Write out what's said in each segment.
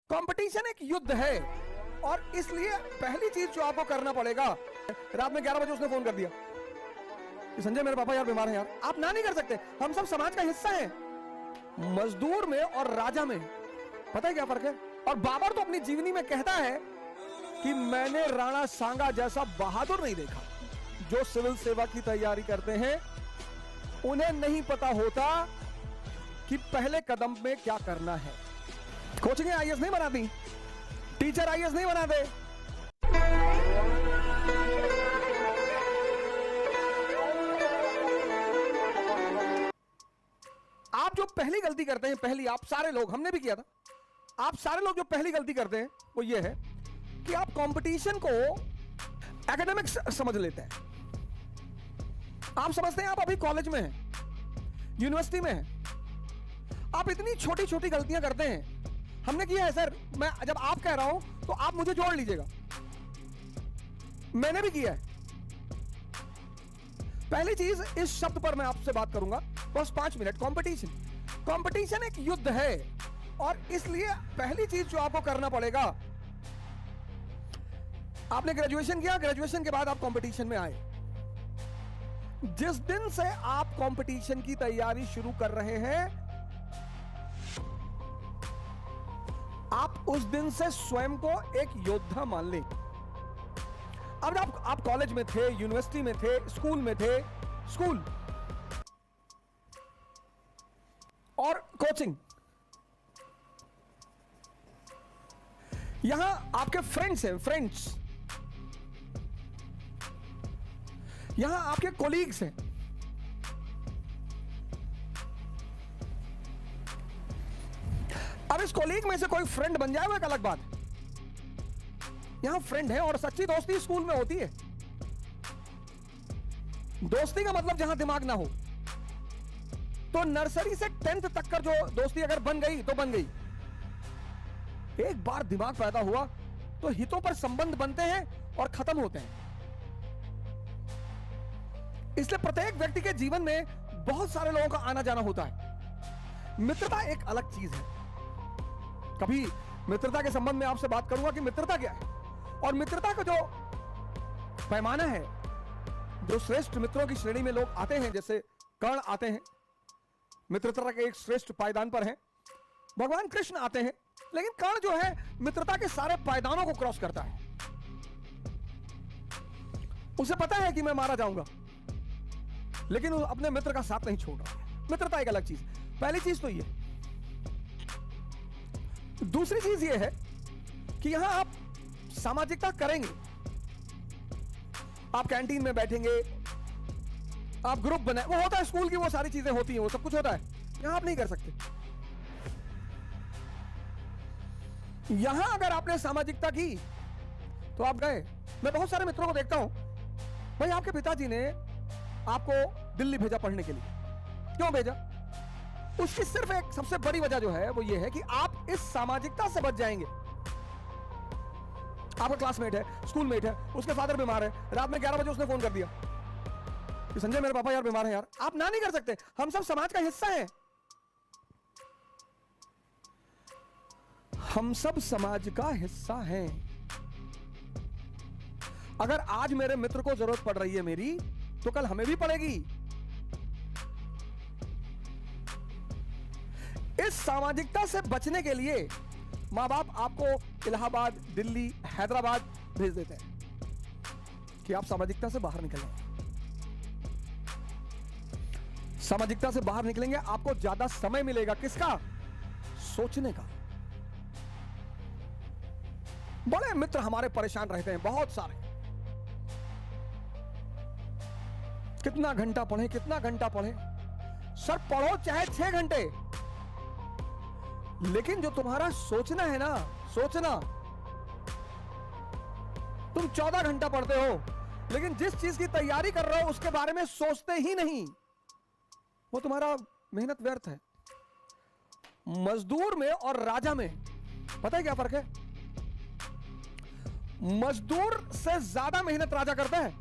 Competition एक युद्ध है और इसलिए पहली चीज जो आपको करना पड़ेगा, रात में 11 बजे उसने फोन कर दिया कि संजय मेरे पापा यार बीमार हैं यार। आप ना नहीं कर सकते, हम सब समाज का हिस्सा हैं। मजदूर में और राजा में पता है क्या फर्क है? और बाबर तो अपनी जीवनी में कहता है कि मैंने राणा सांगा जैसा बहादुर नहीं देखा। जो सिविल सेवा की तैयारी करते हैं उन्हें नहीं पता होता कि पहले कदम में क्या करना है। कोचिंग आईएएस नहीं बनाती, टीचर आईएएस नहीं बनाते। आप जो पहली गलती करते हैं, पहली आप सारे लोग, हमने भी किया था, आप सारे लोग जो पहली गलती करते हैं वो ये है कि आप कंपटीशन को एकेडमिक्स समझ लेते हैं। आप समझते हैं आप अभी कॉलेज में हैं, यूनिवर्सिटी में हैं, आप इतनी छोटी छोटी गलतियां करते हैं। हमने किया है सर, मैं जब आप कह रहा हूं तो आप मुझे जोड़ लीजिएगा, मैंने भी किया है। पहली चीज, इस शब्द पर मैं आपसे बात करूंगा बस 5 मिनट। कंपटीशन एक युद्ध है और इसलिए पहली चीज जो आपको करना पड़ेगा, आपने ग्रेजुएशन किया, ग्रेजुएशन के बाद आप कंपटीशन में आए। जिस दिन से आप कंपटीशन की तैयारी शुरू कर रहे हैं, आप उस दिन से स्वयं को एक योद्धा मान लें। अब आप कॉलेज में थे, यूनिवर्सिटी में थे, स्कूल में थे, स्कूल और कोचिंग, यहां आपके फ्रेंड्स हैं, फ्रेंड्स, यहां आपके कोलीग्स हैं। अब इस कोलीग में से कोई फ्रेंड बन जाए वो एक अलग बात है। यहां फ्रेंड है और सच्ची दोस्ती स्कूल में होती है। दोस्ती का मतलब जहां दिमाग ना हो। तो नर्सरी से 10th तक का जो दोस्ती अगर बन गई तो बन गई। एक बार दिमाग पैदा हुआ तो हितों पर संबंध बनते हैं और खत्म होते हैं। इसलिए प्रत्येक व्यक्ति के जीवन में बहुत सारे लोगों का आना जाना होता है। मित्रता एक अलग चीज है। कभी मित्रता के संबंध में आपसे बात करूंगा कि मित्रता क्या है और मित्रता का जो पैमाना है, जो श्रेष्ठ मित्रों की श्रेणी में लोग आते हैं, जैसे कर्ण आते हैं, मित्रता के एक श्रेष्ठ पायदान पर हैं। भगवान कृष्ण आते हैं, लेकिन कर्ण जो है मित्रता के सारे पायदानों को क्रॉस करता है। उसे पता है कि मैं मारा जाऊंगा, लेकिन वो अपने मित्र का साथ नहीं छोड़ रहा है। मित्रता एक अलग चीज। पहली चीज तो ये। दूसरी चीज ये है कि यहां आप सामाजिकता करेंगे। आप कैंटीन में बैठेंगे, आप ग्रुप बनाए, वो होता है स्कूल की, वो सारी चीजें होती हैं, वो सब कुछ होता है। यहां आप नहीं कर सकते। यहां अगर आपने सामाजिकता की तो आप गए। मैं बहुत सारे मित्रों को देखता हूं, भाई आपके पिताजी ने आपको दिल्ली भेजा पढ़ने के लिए, क्यों भेजा? उसकी सिर्फ एक सबसे बड़ी वजह जो है वो ये है कि आप इस सामाजिकता से बच जाएंगे। आपका क्लासमेट है, स्कूलमेट है, उसके फादर बीमार है, रात में 11 बजे उसने फोन कर दिया कि संजय मेरे पापा यार बीमार हैं यार। आप ना नहीं कर सकते, हम सब समाज का हिस्सा हैं। हम सब समाज का हिस्सा हैं। अगर आज मेरे मित्र को जरूरत पड़ रही है मेरी, तो कल हमें भी पड़ेगी। इस सामाजिकता से बचने के लिए मां बाप आपको इलाहाबाद, दिल्ली, हैदराबाद भेज देते हैं कि आप सामाजिकता से बाहर निकलें। सामाजिकता से बाहर निकलेंगे, आपको ज्यादा समय मिलेगा। किसका? सोचने का। बड़े मित्र हमारे परेशान रहते हैं, बहुत सारे। कितना घंटा पढ़े, कितना घंटा पढ़े? सर पढ़ो चाहे 6 घंटे, लेकिन जो तुम्हारा सोचना है ना, सोचना, तुम 14 घंटा पढ़ते हो, लेकिन जिस चीज की तैयारी कर रहे हो उसके बारे में सोचते ही नहीं, वो तुम्हारा मेहनत व्यर्थ है। मजदूर में और राजा में पता है क्या फर्क है? मजदूर से ज्यादा मेहनत राजा करता है।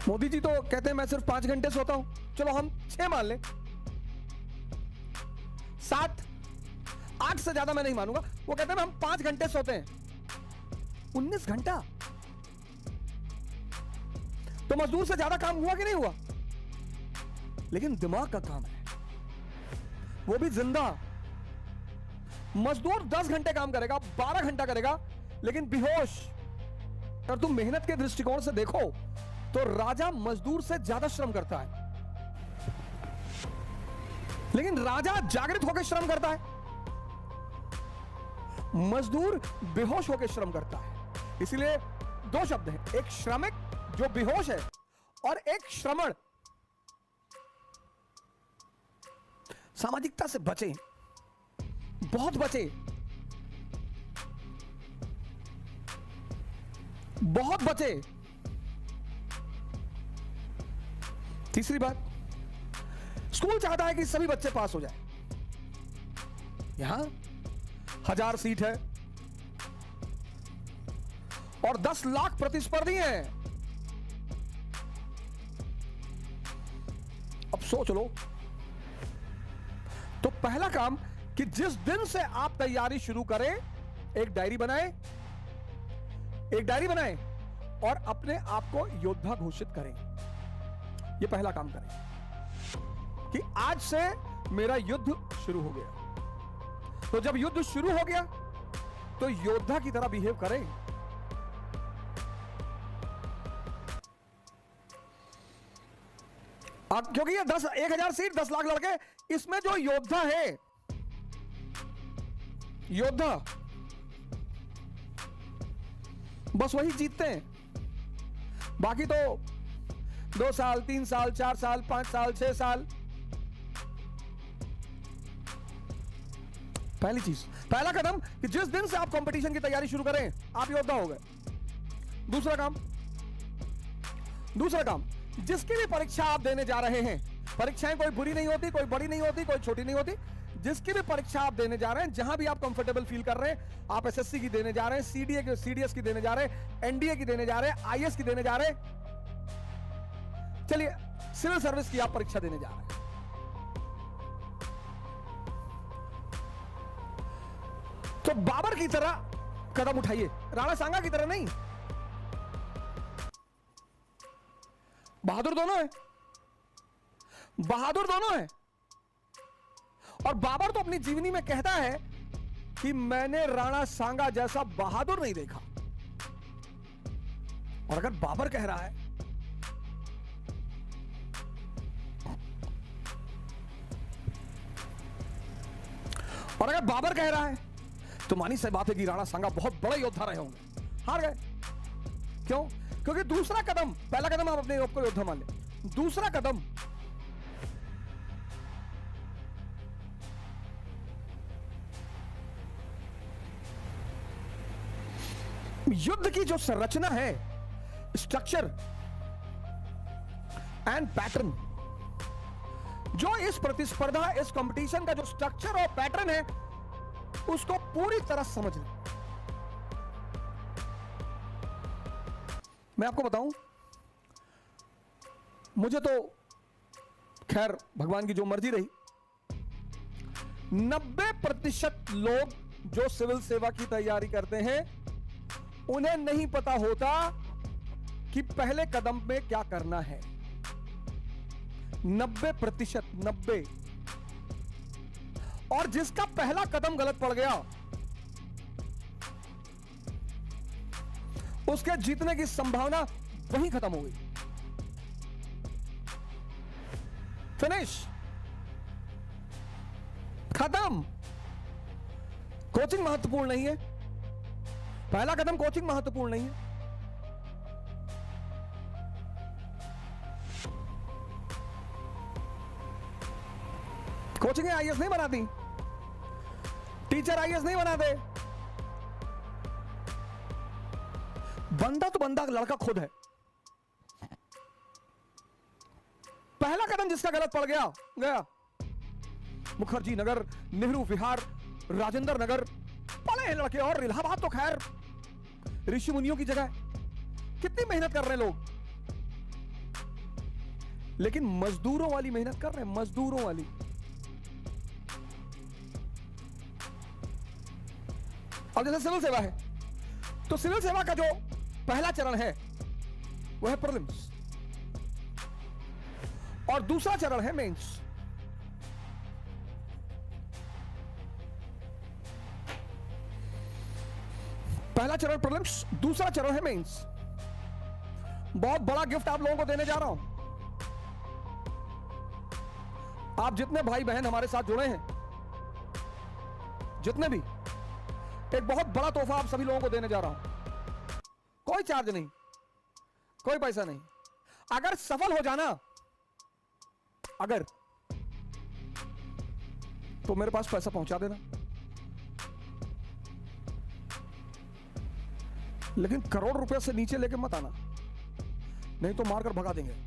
मोदी जी तो कहते हैं मैं सिर्फ 5 घंटे सोता हूं, चलो हम 6 मान लें, 7। 8 से ज्यादा मैं नहीं मानूंगा। वो कहते हैं हम 5 घंटे सोते हैं, 19 घंटा। तो मजदूर से ज्यादा काम हुआ कि नहीं हुआ? लेकिन दिमाग का काम है, वो भी जिंदा। मजदूर 10 घंटे काम करेगा, 12 घंटा करेगा, लेकिन बेहोश। अगर तुम मेहनत के दृष्टिकोण से देखो तो राजा मजदूर से ज्यादा श्रम करता है, लेकिन राजा जागृत होकर श्रम करता है, मजदूर बेहोश होकर श्रम करता है। इसलिए 2 शब्द हैं, एक श्रमिक जो बेहोश है और एक श्रमण। सामाजिकता से बचे, बहुत बचे, बहुत बचे। तीसरी बात, स्कूल चाहता है कि सभी बच्चे पास हो जाए। यहां 1000 सीट है और 10 लाख प्रतिस्पर्धी हैं। अब सोच लो, तो पहला काम कि जिस दिन से आप तैयारी शुरू करें, एक डायरी बनाएं, और अपने आप को योद्धा घोषित करें। यह पहला काम करें कि आज से मेरा युद्ध शुरू हो गया। तो जब युद्ध शुरू हो गया तो योद्धा की तरह बिहेव करें। क्योंकि ये 1000 सीट, 10 लाख लड़के, इसमें जो योद्धा है, योद्धा, बस वही जीतते हैं। बाकी तो 2 साल, 3 साल, 4 साल, 5 साल, 6 साल। पहली चीज, पहला कदम कि जिस दिन से आप कंपटीशन की तैयारी शुरू करें, आप योद्धा हो गए। दूसरा काम, जिसकी भी परीक्षा आप देने जा रहे हैं, परीक्षाएं कोई बुरी नहीं होती, कोई बड़ी नहीं होती, कोई छोटी नहीं होती। जिसकी भी परीक्षा आप देने जा रहे हैं, जहां भी आप कंफर्टेबल फील कर रहे हैं, आप एसएससी की देने जा रहे हैं, सीडीएस की देने जा रहे हैं, एनडीए की देने जा रहे हैं, आईएएस की देने जा रहे हैं, चलिए सिविल सर्विस की आप परीक्षा देने जा रहे हैं, तो बाबर की तरह कदम उठाइए, राणा सांगा की तरह नहीं। बहादुर दोनों है। और बाबर तो अपनी जीवनी में कहता है कि मैंने राणा सांगा जैसा बहादुर नहीं देखा। और अगर बाबर कह रहा है, तो मानी सी बात है कि राणा सांगा बहुत बड़ा योद्धा रहे होंगे, हार गए। क्यों? क्योंकि दूसरा कदम, पहला कदम आप अपने आप को योद्धा मान ले, दूसरा कदम युद्ध की जो संरचना है, स्ट्रक्चर एंड पैटर्न, जो इस प्रतिस्पर्धा, इस कंपटीशन का जो स्ट्रक्चर और पैटर्न है, उसको पूरी तरह समझ लें। मैं आपको बताऊं, मुझे तो खैर भगवान की जो मर्जी रही, 90% लोग जो सिविल सेवा की तैयारी करते हैं, उन्हें नहीं पता होता कि पहले कदम में क्या करना है। 90%, 90। और जिसका पहला कदम गलत पड़ गया, उसके जीतने की संभावना वहीं खत्म हो गई। फिनिश, खत्म। कोचिंग महत्वपूर्ण नहीं है, पहला कदम कोचिंग महत्वपूर्ण नहीं है। कोचिंग आईएएस नहीं बनाती, टीचर आईएएस नहीं बनाते। बंदा तो बंदा, लड़का खुद है। पहला कदम जिसका गलत पड़ गया, मुखर्जी नगर, नेहरू विहार, राजेंद्र नगर पड़े हैं लड़के। और इलाहाबाद तो खैर ऋषि मुनियों की जगह है। कितनी मेहनत कर रहे हैं लोग, लेकिन मजदूरों वाली मेहनत कर रहे हैं, मजदूरों वाली। अब जैसे सिविल सेवा है, तो सिविल सेवा का जो पहला चरण है वो है प्रीलिम्स और दूसरा चरण है मेंस। पहला चरण प्रीलिम्स, दूसरा चरण है मेंस। बहुत बड़ा गिफ्ट आप लोगों को देने जा रहा हूं। आप जितने भाई बहन हमारे साथ जुड़े हैं, जितने भी, एक बहुत बड़ा तोहफा आप सभी लोगों को देने जा रहा हूं। कोई चार्ज नहीं, कोई पैसा नहीं। अगर सफल हो जाना, अगर, तो मेरे पास पैसा पहुंचा देना, लेकिन करोड़ रुपए से नीचे लेके मत आना, नहीं तो मारकर भगा देंगे।